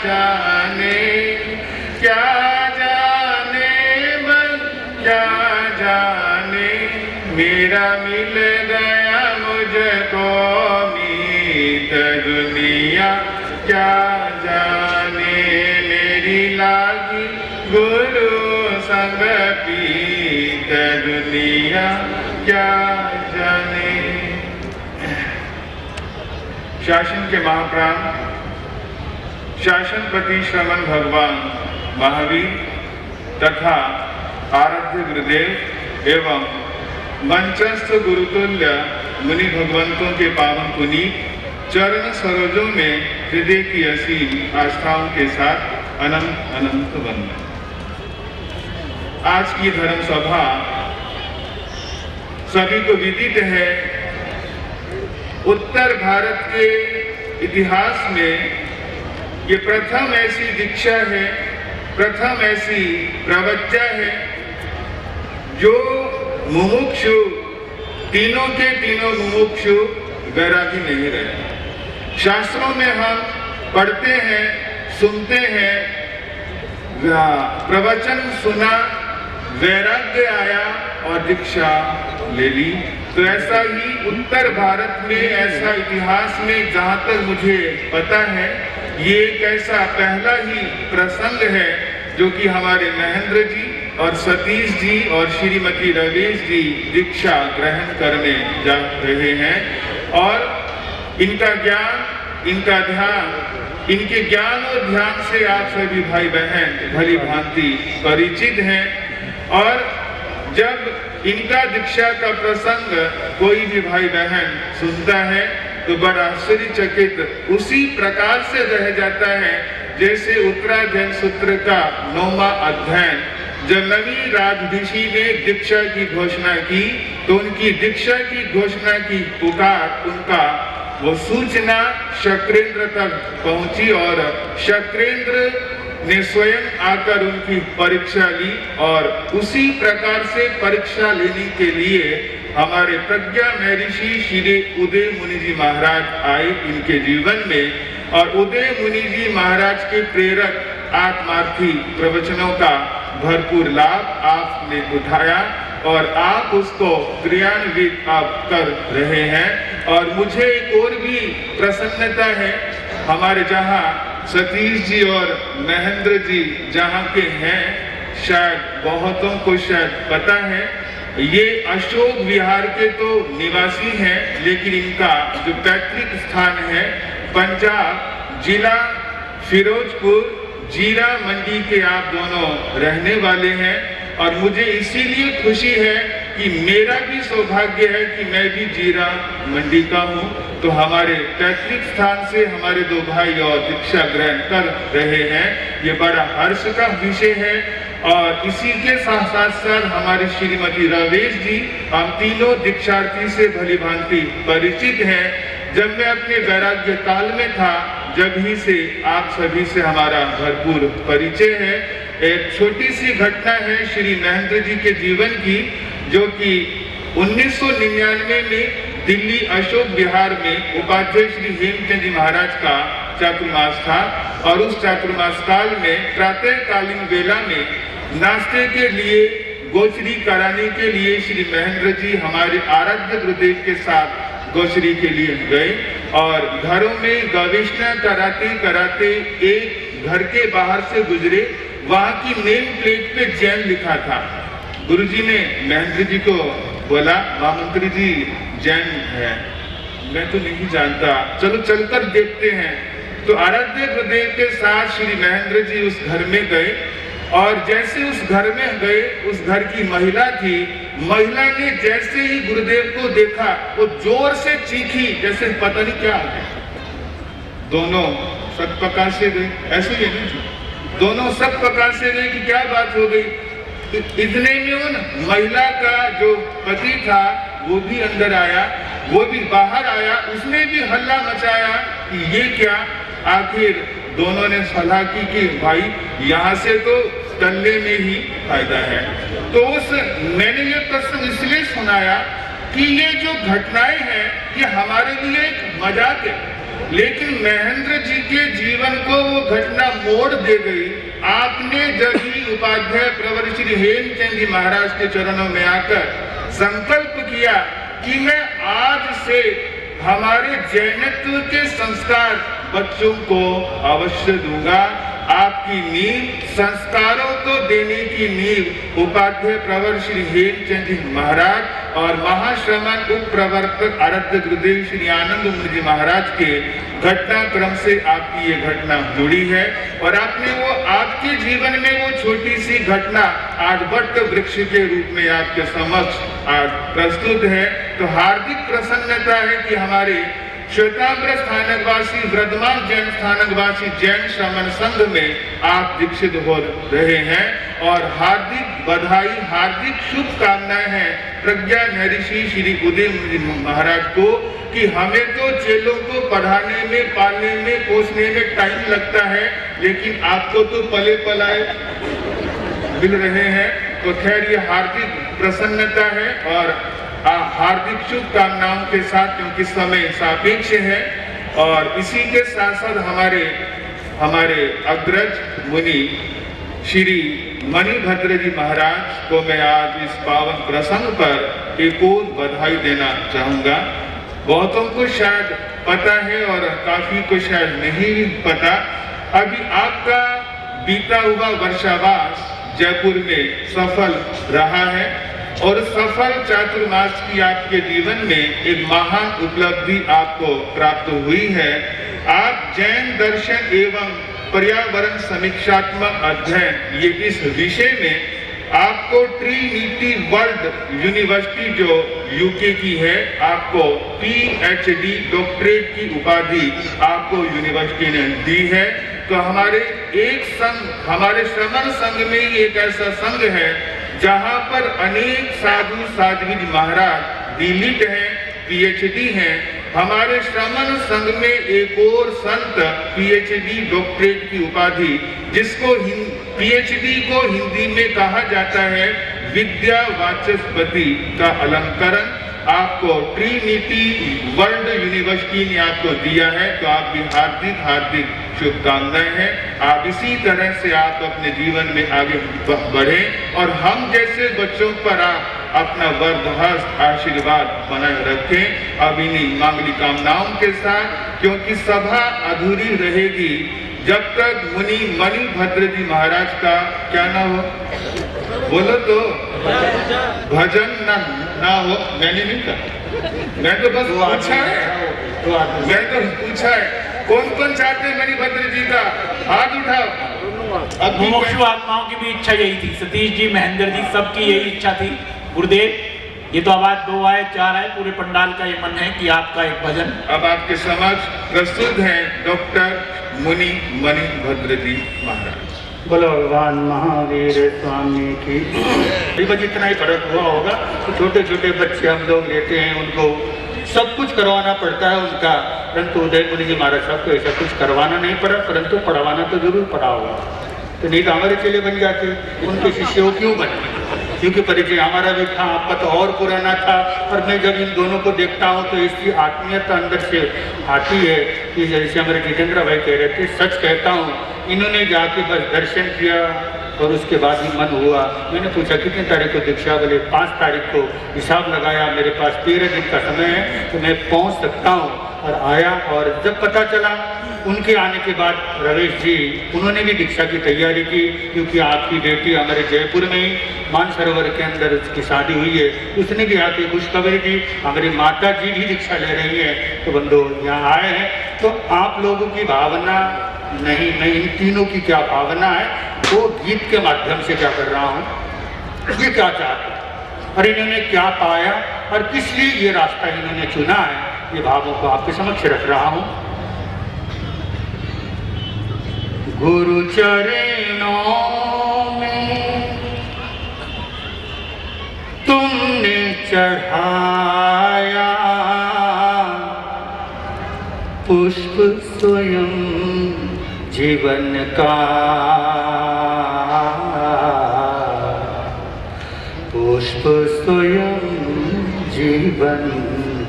जाने, क्या जाने मन क्या जाने, मेरा मिल गया मुझको मीत दुनिया क्या जाने, मेरी लागी गुरु संग पीत दुनिया क्या जाने। शासन के महाप्राण शासनपति श्रमण भगवान महावीर तथा आराध्य गुरुदेव एवं मंचस्थ गुरुतुल्य मुनि भगवंतों के पावन पुनीत चरण सरोजों में हृदय की असीम आस्थाओं के साथ अनंत अनंत वंदन। आज की धर्म सभा सभी को विदित है। उत्तर भारत के इतिहास में ये प्रथम ऐसी दीक्षा है, प्रथम ऐसी प्रवज्ञा है जो मुमुक्षु, तीनों के तीनों मुमुक्षु वैरागी नहीं रहे। शास्त्रों में हम पढ़ते हैं, सुनते हैं, प्रवचन सुना, वैराग्य आया और दीक्षा ले ली। तो ऐसा ही उत्तर भारत में, ऐसा इतिहास में जहाँ तक मुझे पता है, ये एक ऐसा पहला ही प्रसंग है जो कि हमारे महेंद्र जी और सतीश जी और श्रीमती रवेश जी दीक्षा ग्रहण करने जा रहे हैं। और इनका ज्ञान, इनका ध्यान, इनके ज्ञान और ध्यान से आप सभी भाई बहन भली भांति परिचित हैं। और जब इनका दीक्षा का प्रसंग कोई भी भाई बहन सुनता है तो बड़ा आश्चर्यचकित उसी प्रकार से रह जाता है जैसे उत्तराध्ययन सूत्र का 9वां अध्ययन जब नवी राजऋषि ने दीक्षा की घोषणा की तो उनकी दीक्षा की घोषणा की पुकार, उनका वो सूचना शक्रेंद्र तक पहुंची और शक्रेंद्र ने स्वयं आकर उनकी परीक्षा ली। और उसी प्रकार से परीक्षा लेने के लिए हमारे प्रज्ञा महर्षि श्री उदय मुनि जी महाराज आए इनके जीवन में। और उदय मुनि जी महाराज के प्रेरक आत्मार्थी प्रवचनों का भरपूर लाभ आपने उठाया और आप उसको क्रियान्वित आप कर रहे हैं। और मुझे एक और भी प्रसन्नता है, हमारे जहाँ सतीश जी और महेंद्र जी जहाँ के हैं, शायद बहुतों को शायद पता है, ये अशोक विहार के तो निवासी हैं, लेकिन इनका जो पैतृक स्थान है पंजाब जिला फिरोजपुर जीरा मंडी के आप दोनों रहने वाले हैं। और मुझे इसीलिए खुशी है कि मेरा भी सौभाग्य है कि मैं भी जीरा मंडी का हूँ। तो हमारे पैतृक स्थान से हमारे दो भाई और दीक्षा ग्रहण कर रहे हैं, ये बड़ा हर्ष का विषय है। और इसी के साथ साथ हमारी श्रीमती रवेश जी, हम तीनों दीक्षार्थी से भली भांति परिचित हैं। जब मैं अपने वैराग्य काल में था, जब ही से आप सभी से हमारा भरपूर परिचय है। एक छोटी सी घटना है श्री महेंद्र जी के जीवन की, जो कि 1999 में दिल्ली अशोक विहार में उपाध्याय श्री हेमचंद जी महाराज का चातुर्मास था। और उस चातुर्मास काल में प्रातःकालीन वेला में नाश्ते के लिए, गोचरी कराने के लिए श्री महेंद्र जी हमारे आराध्य गुरुदेव के साथ गोचरी के लिए गए। और घरों में गवेषणा कराते कराते एक घर के बाहर से गुजरे, वहां की नेम प्लेट पे जैन लिखा था। गुरुजी ने महेंद्र जी को बोला, महामंत्री जी जैन है, मैं तो नहीं जानता, चलो चलकर देखते हैं। तो आराध्य गुरुदेव के साथ श्री महेंद्र जी उस घर में गए। और जैसे उस घर में गए, उस घर की महिला थी, महिला ने जैसे ही गुरुदेव को देखा वो जोर से चीखी जैसे पता नहीं क्या है। दोनों सब प्रकार से गए, ऐसे ही नहीं, दोनों सब प्रकार से गए कि क्या बात हो गई। इतने में उन महिला का जो पति था वो भी अंदर आया, वो भी बाहर आया, उसने भी हल्ला मचाया कि ये क्या। आखिर दोनों ने सलाह की कि भाई यहाँ से तो टलने में ही फायदा है। तो मैंने ये प्रश्न इसलिए सुनाया कि ये जो घटनाएं हैं ये हमारे लिए एक मजाक है। लेकिन महेंद्र जी के जीवन को वो घटना मोड़ दे गई। आपने जब ही उपाध्याय प्रवर श्री हेमचंद जी महाराज के चरणों में आकर संकल्प किया कि मैं आज से हमारे जैनत्व के संस्कार बच्चों को अवश्य दूंगा। आपकी नींव, संस्कारों को देने की नींव उपाध्याय प्रवर श्री हेमचंद जी महाराज और महाश्रमण उप प्रवर्तक आराध्य गुरुदेव श्री आनंद मुनि जी महाराज के घटनाक्रम से आपकी ये घटना जुड़ी है। और आपने वो आपके जीवन में वो छोटी सी घटना आज वट वृक्ष के रूप में आपके समक्ष आज प्रस्तुत है। तो हार्दिक प्रसन्नता है कि हमारे श्वेतांबर स्थानकवासी वर्धमान जैन स्थानकवासी जैन श्रमण संघ में आप दीक्षित हो रहे हैं। और हार्दिक बधाई, हार्दिक शुभकामनाएं हैं प्रज्ञा महर्षि श्री उदय महाराज को कि हमें तो चेलों को पढ़ाने में, पालने में, पोसने में टाइम लगता है, लेकिन आपको तो पले पलाए मिल रहे हैं। तो खैर ये हार्दिक प्रसन्नता है और हार्दिक शुभकामनाओं के साथ, क्योंकि समय सापेक्ष है। और इसी के साथ साथ हमारे अग्रज मुनि श्री मणिभद्र जी महाराज को मैं आज इस पावन प्रसंग पर एक और बधाई देना चाहूंगा। बहुतों को शायद पता है और काफी को शायद नहीं पता। अभी आपका बीता हुआ वर्षावास जयपुर में सफल रहा है और सफल चातुर्मास की आपके जीवन में एक महान उपलब्धि आपको प्राप्त हुई है। आप जैन दर्शन एवं पर्यावरण समीक्षात्मक अध्ययन ये इस विषय में आपको ट्रिनिटी वर्ल्ड यूनिवर्सिटी जो यूके की है, आपको PhD डॉक्टरेट की उपाधि आपको यूनिवर्सिटी ने दी है। तो हमारे एक संघ, हमारे श्रमण संघ में ही एक ऐसा संघ है जहां पर अनेक साधु साध्वी महाराज डीलिट हैं, PhD हैं। हमारे श्रमण संघ में एक और संत PhD डॉक्टरेट की उपाधि, जिसको PhD को हिंदी में कहा जाता है विद्या वाचस्पति का अलंकरण, आपको ट्रिनिटी वर्ल्ड यूनिवर्सिटी ने आपको दिया है। तो आप भी हार्दिक हार्दिक शुभकामनाएं हैं। आप इसी तरह से आप अपने जीवन में आगे बढ़ें और हम जैसे बच्चों पर आप अपना वरदहस्त आशीर्वाद बनाए रखें। अब इन्हीं मांगली कामनाओं के साथ, क्योंकि सभा अधूरी रहेगी जब तक मुनि मणिभद्र जी महाराज का क्या नाम हो, बोलो तो, भजन ना हो। मैंने नहीं कहा, मैं तो बस पूछा है, मैं तो पूछा है। कौन कौन चाहते हैं मणिभद्र जी का हाथ उठाओ। अब मुमुक्षु आत्माओं की भी इच्छा यही थी, सतीश जी, महेंद्र जी, सबकी यही इच्छा थी। गुरुदेव, ये तो आवाज 2 आए 4 आए, पूरे पंडाल का ये मन है कि आपका एक भजन अब आपके समक्ष प्रस्तुत है डॉक्टर मुनि मणिभद्र जी महाराज। बोलो भगवान महावीर स्वामी की। बस इतना ही फर्क हुआ होगा तो छोटे छोटे बच्चे हम लोग लेते हैं, उनको सब कुछ करवाना पड़ता है उनका, परंतु उदय मुनि जी महाराज साहब को ऐसा कुछ करवाना नहीं पड़ा, परंतु पढ़वाना तो जरूर पड़ा होगा। तो नहीं तो हमारे चेले बन जाते, उनके शिष्य वो क्यों बने? क्योंकि परिचय हमारा भी था, आपका तो और पुराना था। और मैं जब इन दोनों को देखता हूँ तो इसकी आत्मीयता अंदर से आती है कि जैसे हमारे जितेंद्र भाई कह रहे थे, सच कहता हूँ, इन्होंने जाके बस दर्शन किया और उसके बाद ही मन हुआ। मैंने पूछा कितनी तारीख को दीक्षा, बोले 5 तारीख को। हिसाब लगाया, मेरे पास 13 दिन का समय है तो मैं पहुँच सकता हूँ। और आया, और जब पता चला उनके आने के बाद रवेश जी, उन्होंने भी दीक्षा की तैयारी की, क्योंकि आपकी बेटी हमारे जयपुर में ही मानसरोवर के अंदर उसकी शादी हुई है, उसने भी आके खुशखबरी दी। हमारी माता जी भी दीक्षा ले रही है। तो बंधु यहाँ आए हैं, तो आप लोगों की भावना नहीं, मैं इन तीनों की क्या भावना है वो गीत के माध्यम से क्या कर रहा हूँ, ये क्या चाहते हैं और इन्होंने क्या पाया और किस लिए ये रास्ता इन्होंने चुना है, ये भावों को आपके समक्ष रख रहा हूँ। गुरु चरणों में तुमने चढ़ाया पुष्प स्वयं जीवन का, पुष्प स्वयं जीवन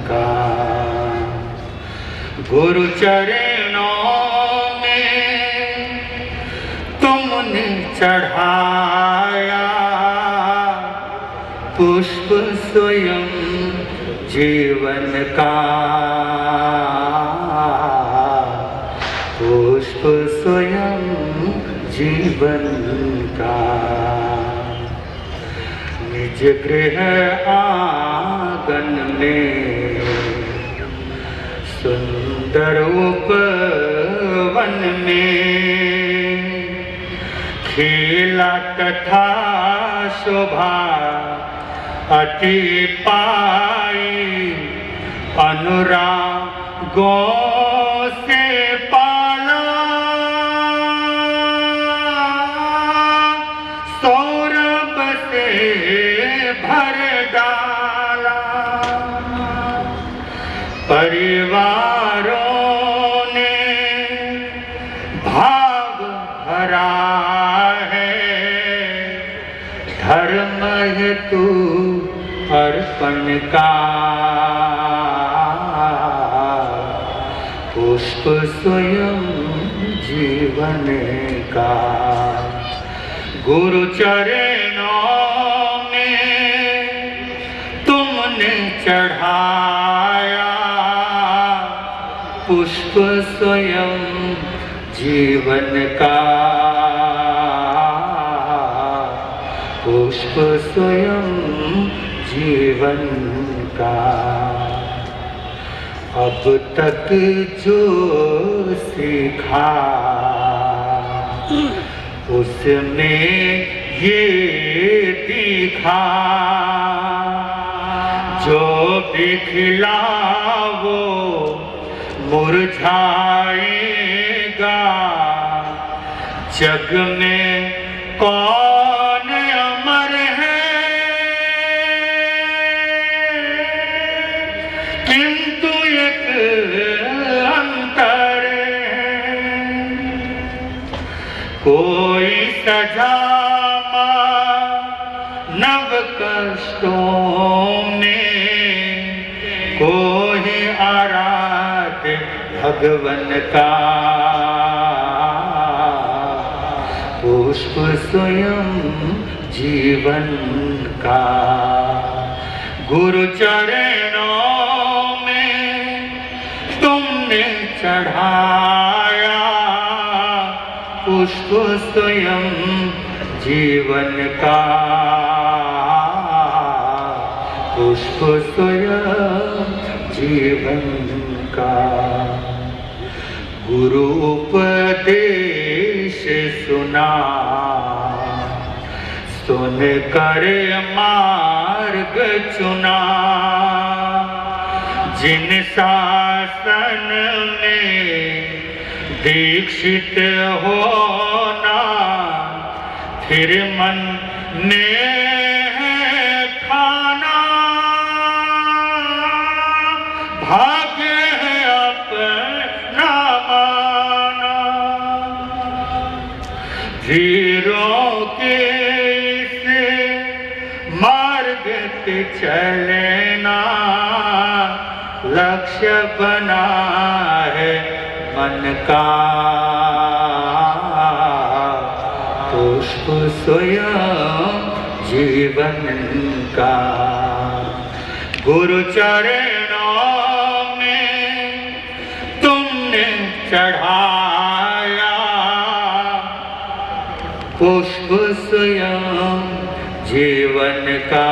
का। गुरु चरणों में तुमने चढ़ाया पुष्प स्वयं जीवन का, पुष्प स्वयं जीवन का। निज गृह आंगन में सुंदर उपवन में खिला तथा शोभा अति पाई, अनुरागों से पाला सौरभ से भर डाला। परिवारों ने भाव भरा है, धर्म हेतु अर्पण का, पुष्प स्वयं जीवन का। गुरु चरणों में तुमने चढ़ाया पुष्प स्वयं जीवन का, पुष्प स्वयं जीवन का। अब तक जो सीखा उसमें ये दिखा, जो भी खिला वो मुरझाएगा, जग में कौन अमर है, किंतु एक अंतर है। कोई सजा नव कष्टों में, कोई आराध्य भगवन का, पुष्प स्वयं जीवन का। गुरु चरणों में तुमने चढ़ाया पुष्प स्वयं जीवन का, पुष्प स्वयं जीवन का। गुरु उपदेश सुना, सुन कर मार्ग चुना, जिन शासन में दीक्षित होना, फिर मन ने खाना, भाग्य है अपना माना। वीरों के से मार्ग पे चलना, लक्ष्य बना है मन का, पुष्प स्वयं जीवन का। गुरु चरणों में तुमने चढ़ाया पुष्प स्वयं जीवन का,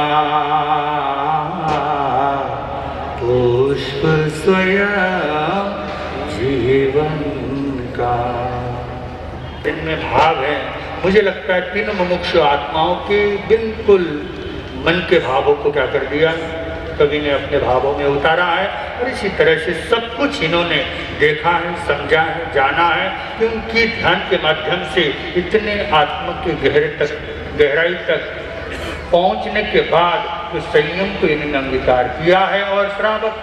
पुष्प स्वयं जीवन का। इनमें भाव है। मुझे लगता है तीनों मुमुक्षु आत्माओं के बिल्कुल मन के भावों को क्या कर दिया, कवि ने अपने भावों में उतारा है। और इसी तरह से सब कुछ इन्होंने देखा है, समझा है, जाना है कि उनकी ध्यान के माध्यम से इतने आत्मा के गहराई तक पहुंचने के बाद तो संयम को इन्होंने अंगीकार किया है और श्रावक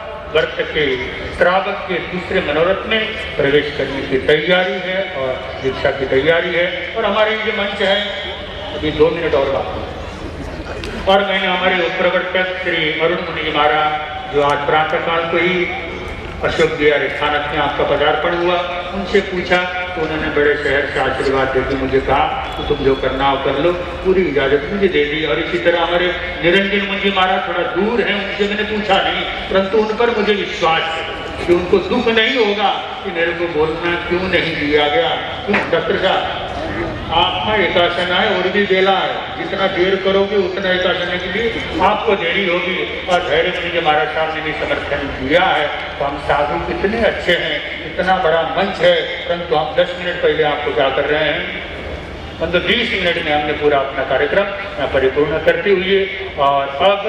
के दूसरे मनोरथ में प्रवेश करने की तैयारी है और दीक्षा की तैयारी है। और हमारे ये मंच है, अभी 2 मिनट और बाकी, और मैंने हमारे प्रवर्तक श्री अरुण मुनि जी महाराज जो आज प्रातःकाल को ही अशोक बिहार स्थानक में आपका पदार्पण हुआ। उनसे पूछा तो उन्होंने बड़े शहर से आशीर्वाद देकर मुझे कहा तो तुम जो करना हो कर लो, पूरी इजाज़त मुझे दे दी। और इसी तरह हमारे निरंजन मुंजी महाराज थोड़ा दूर हैं, उनसे मैंने पूछा नहीं, परंतु उन पर मुझे विश्वास है कि उनको दुख नहीं होगा कि मेरे को बोलना क्यों नहीं दिया गया। क्यों डॉक्टर साहब, आत्मा एकासन है और भी बेला है, जितना देर करोगे उतना एकासन के लिए आपको देरी होगी। और धैर्य मुझे महाराज साहब ने भी समर्थन दिया है। तो हम साधु कितने अच्छे हैं, इतना बड़ा मंच है, परंतु हम 10 मिनट पहले आपको क्या कर रहे हैं, मतलब 20 मिनट में हमने पूरा अपना कार्यक्रम परिपूर्ण करते हुए। और अब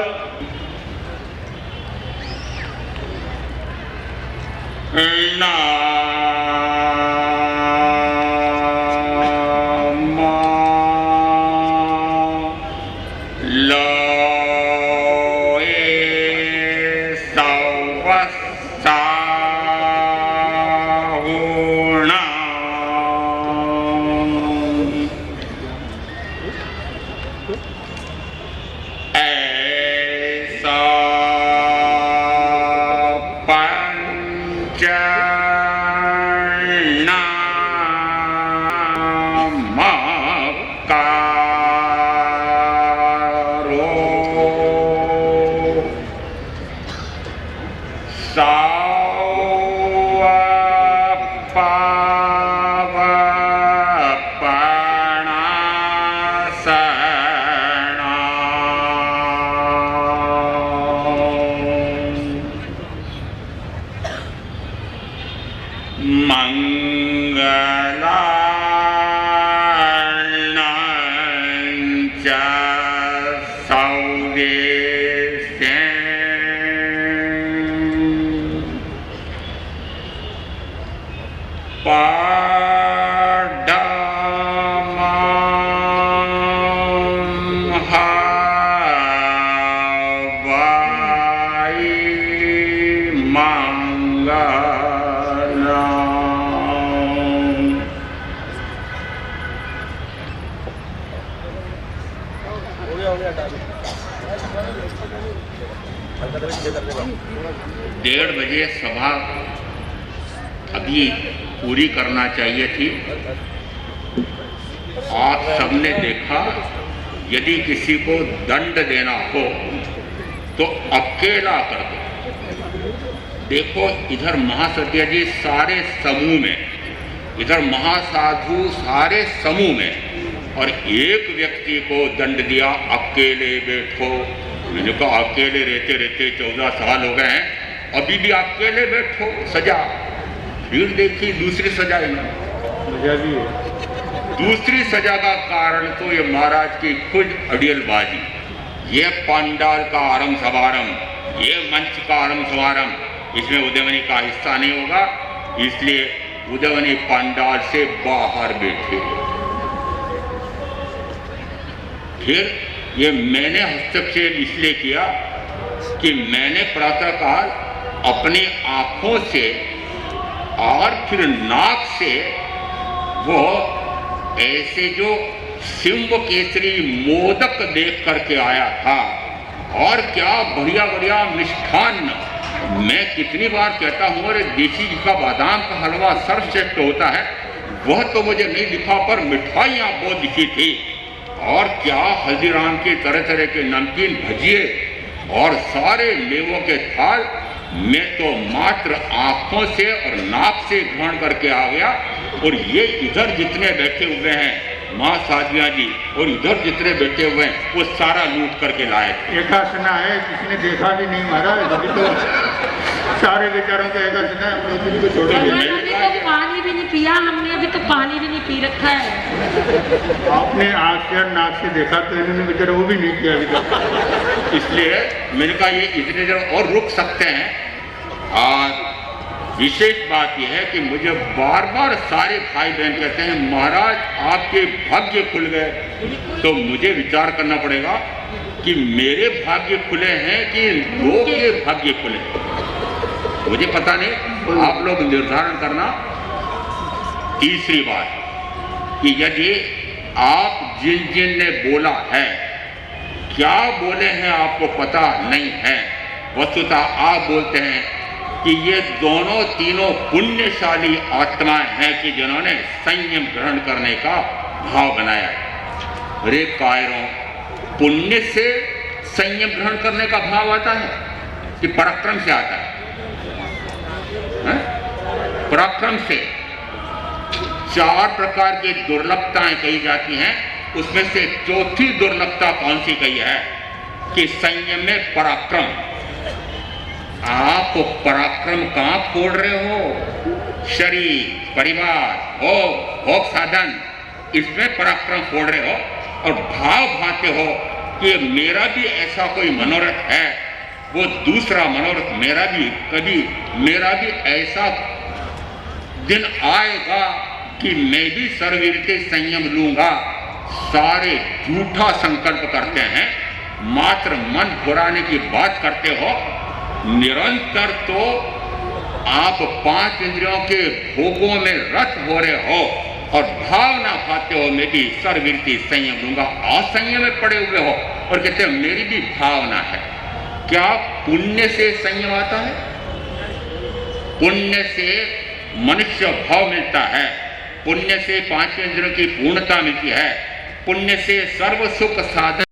डेढ़ बजे सभा अभी पूरी करना चाहिए थी। आप सबने देखा, यदि किसी को दंड देना हो तो अकेला कर दो। देखो, इधर महासत्य जी सारे समूह में, इधर महासाधु सारे समूह में, और एक व्यक्ति को दंड दिया, अकेले बैठो। मैंने कहा अकेले रहते रहते 14 साल हो गए हैं, अभी भी अकेले बैठो, सजा। फिर देखी दूसरी सजा भी है। दूसरी सजा का कारण तो ये महाराज की खुद अड़ियलबाजी, ये पंडाल का आरंभ समारंभ, ये मंच का आरंभ समारंभ, इसमें उदयवनी का हिस्सा नहीं होगा, इसलिए उदयवनी पंडाल से बाहर बैठे। फिर ये मैंने हस्तक्षेप इसलिए किया कि मैंने प्रातःकाल अपनी आंखों से और फिर नाक से वो ऐसे जो सिंह केसरी मोदक देख करके आया था, और क्या बढ़िया बढ़िया मिष्ठान्न। मैं कितनी बार कहता हूँ, अरे देसी जी का बादाम का हलवा सर्वश्रेष्ठ होता है, वह तो मुझे नहीं दिखा, पर मिठाइयाँ बहुत दिखी थी। और क्या हल्दीराम के तरह तरह के नमकीन भजिए और सारे मेवों के थाल। मैं तो मात्र आंखों से और नाक से ग्रहण करके आ गया। और ये इधर जितने बैठे हुए हैं माँ साधविया जी, और इधर जितने बैठे हुए हैं, वो सारा लूट करके लाए थे। एकासना है, किसी ने देखा भी नहीं महाराज, अभी तो सारे बेचारों का एकासना है, अभी तो पानी भी नहीं पिया हमने, अभी तो पानी भी नहीं पी रखा है। आपने आँख से और नाक से देखा, तो इन्होंने बेचारा वो भी नहीं किया अभी तक। इसलिए मैंने कहा ये इतने देर और रुक सकते हैं। और विशेष बात यह है कि मुझे बार बार सारे भाई बहन कहते हैं, महाराज आपके भाग्य खुल गए। तो मुझे विचार करना पड़ेगा कि मेरे भाग्य खुले हैं कि लोग के भाग्य खुले हैं, मुझे पता नहीं, आप लोग निर्धारण करना। तीसरी बात कि यदि आप जिन जिन ने बोला है, क्या बोले हैं आपको पता नहीं है, वस्तुतः आप बोलते हैं कि ये दोनों तीनों पुण्यशाली आत्माएं हैं कि जिन्होंने संयम ग्रहण करने का भाव बनाया। रे कायरों, पुण्य से संयम ग्रहण करने का भाव आता है कि पराक्रम से आता है? पराक्रम से। 4 प्रकार की दुर्लभताएं कही जाती हैं, उसमें से चौथी दुर्लभता कौन सी कही है कि संयम में पराक्रम। आप पराक्रम कहां फोड़ रहे हो? शरीर, परिवार, भोग साधन, इसमें पराक्रम फोड़ रहे हो और भाव भाते हो कि मेरा भी ऐसा कोई मनोरथ है, वो दूसरा मनोरथ मेरा भी ऐसा दिन आएगा कि मैं भी सर्ववीर्य संयम लूंगा। सारे झूठा संकल्प करते हैं, मात्र मन घुराने की बात करते हो। निरंतर तो आप 5 इंद्रियों के भोगों में रत हो रहे हो और भावना पाते हो मैं भी सर्ववीर्य संयम लूंगा। असंयम में पड़े हुए हो और कहते हो मेरी भी भावना है। क्या पुण्य से संयम आता है? पुण्य से मनुष्य भाव मिलता है, पुण्य से 5 इंद्रियों की पूर्णता मिलती है, पुण्य से सर्व सुख साधन